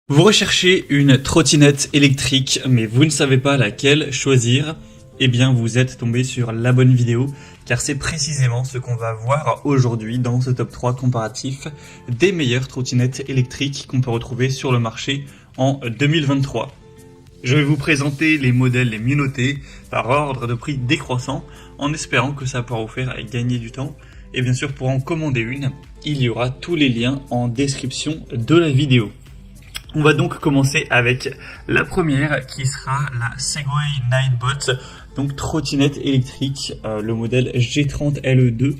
Vous recherchez une trottinette électrique, mais vous ne savez pas laquelle choisir? Eh bien, vous êtes tombé sur la bonne vidéo, car c'est précisément ce qu'on va voir aujourd'hui dans ce top 3 comparatif des meilleures trottinettes électriques qu'on peut retrouver sur le marché en 2023. Je vais vous présenter les modèles les mieux notés par ordre de prix décroissant, en espérant que ça pourra vous faire gagner du temps. Et bien sûr, pour en commander une, il y aura tous les liens en description de la vidéo. On va donc commencer avec la première qui sera la Segway Ninebot, donc trottinette électrique, le modèle G30 LE2.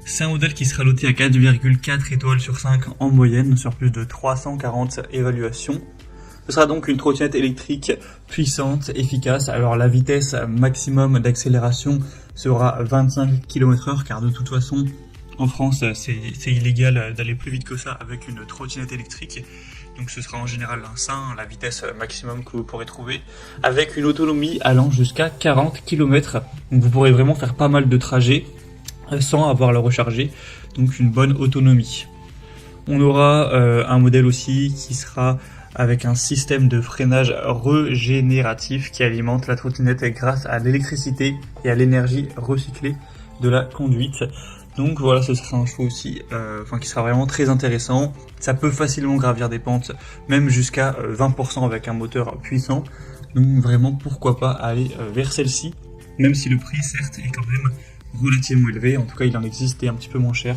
C'est un modèle qui sera loté à 4,4 étoiles sur 5 en moyenne sur plus de 340 évaluations. Ce sera donc une trottinette électrique puissante, efficace. Alors la vitesse maximum d'accélération sera 25 km/h car de toute façon en France c'est illégal d'aller plus vite que ça avec une trottinette électrique. Donc ce sera en général la vitesse maximum que vous pourrez trouver, avec une autonomie allant jusqu'à 40 km. Donc vous pourrez vraiment faire pas mal de trajets sans avoir à le recharger, donc une bonne autonomie. On aura un modèle aussi qui sera avec un système de freinage régénératif qui alimente la trottinette grâce à l'électricité et à l'énergie recyclée de la conduite. Donc voilà, ce sera un choix aussi qui sera vraiment très intéressant. Ça peut facilement gravir des pentes, même jusqu'à 20% avec un moteur puissant. Donc vraiment, pourquoi pas aller vers celle-ci, même si le prix certes est quand même relativement élevé. En tout cas, il en existe des un petit peu moins cher.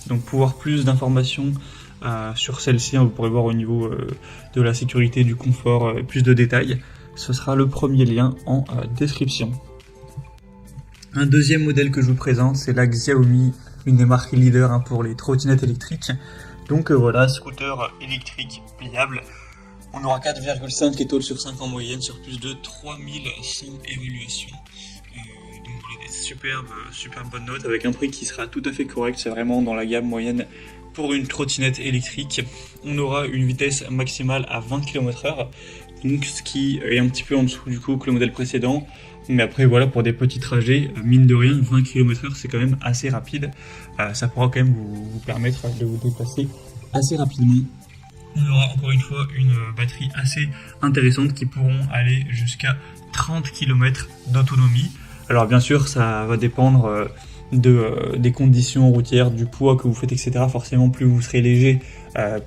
Donc pour voir plus d'informations sur celle-ci, vous pourrez voir au niveau de la sécurité, du confort, plus de détails. Ce sera le premier lien en description. Un deuxième modèle que je vous présente, c'est la Xiaomi, une des marques leaders pour les trottinettes électriques. Donc voilà, scooter électrique pliable. On aura 4,5 étoiles sur 5 en moyenne sur plus de 3100 évaluations. Donc voilà, des super bonnes notes avec un prix qui sera tout à fait correct. C'est vraiment dans la gamme moyenne pour une trottinette électrique. On aura une vitesse maximale à 20 km/h. Donc ce qui est un petit peu en dessous du coup que le modèle précédent. Mais après voilà, pour des petits trajets, mine de rien, 20 km/h c'est quand même assez rapide. Ça pourra quand même vous permettre de vous déplacer assez rapidement. On aura encore une fois une batterie assez intéressante qui pourront aller jusqu'à 30 km d'autonomie. Alors bien sûr ça va dépendre des conditions routières, du poids que vous faites, etc. Forcément plus vous serez léger,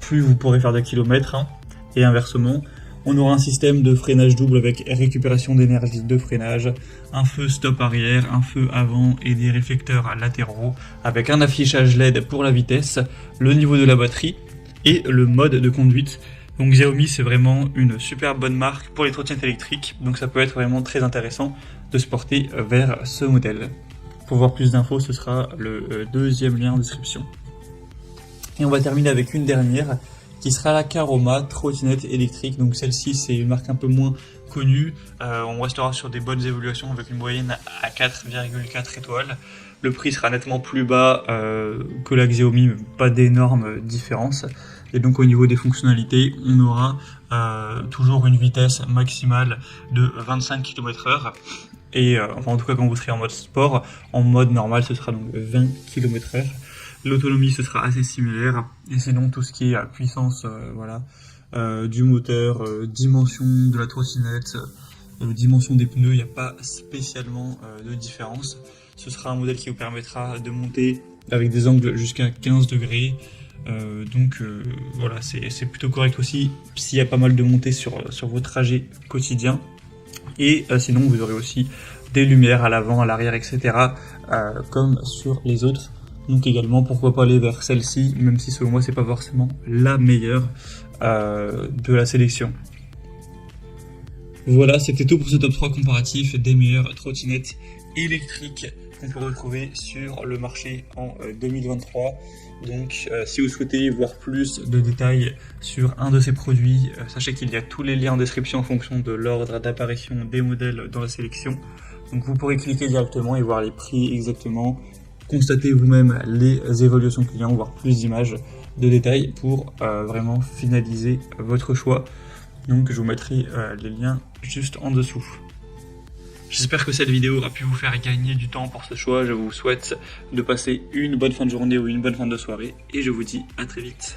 plus vous pourrez faire de kilomètres, et inversement. On aura un système de freinage double avec récupération d'énergie de freinage, un feu stop arrière, un feu avant et des réflecteurs latéraux, avec un affichage LED pour la vitesse, le niveau de la batterie et le mode de conduite. Donc Xiaomi, c'est vraiment une super bonne marque pour les trottinettes électriques, donc ça peut être vraiment très intéressant de se porter vers ce modèle. Pour voir plus d'infos, ce sera le deuxième lien en description. Et on va terminer avec une dernière, qui sera la Caroma trottinette électrique. Donc celle-ci c'est une marque un peu moins connue, on restera sur des bonnes évaluations avec une moyenne à 4,4 étoiles. Le prix sera nettement plus bas que la Xiaomi, mais pas d'énormes différences. Et donc au niveau des fonctionnalités, on aura toujours une vitesse maximale de 25 km/h. Et en tout cas quand vous serez en mode sport, en mode normal ce sera donc 20 km/h. L'autonomie ce sera assez similaire, et sinon tout ce qui est puissance du moteur, dimension de la trottinette, dimension des pneus, il n'y a pas spécialement de différence. Ce sera un modèle qui vous permettra de monter avec des angles jusqu'à 15 degrés, voilà, c'est plutôt correct aussi s'il y a pas mal de montées sur vos trajets quotidiens. Et sinon vous aurez aussi des lumières à l'avant, à l'arrière, etc. Comme sur les autres. Donc également, pourquoi pas aller vers celle-ci, même si selon moi c'est pas forcément la meilleure de la sélection. Voilà, c'était tout pour ce top 3 comparatif des meilleures trottinettes électriques qu'on peut retrouver sur le marché en 2023. Donc si vous souhaitez voir plus de détails sur un de ces produits, sachez qu'il y a tous les liens en description en fonction de l'ordre d'apparition des modèles dans la sélection. Donc vous pourrez cliquer directement et voir les prix exactement. Constatez vous-même les évaluations clients, voir plus d'images de détails pour vraiment finaliser votre choix. Donc je vous mettrai les liens juste en dessous. J'espère que cette vidéo aura pu vous faire gagner du temps pour ce choix. Je vous souhaite de passer une bonne fin de journée ou une bonne fin de soirée et je vous dis à très vite.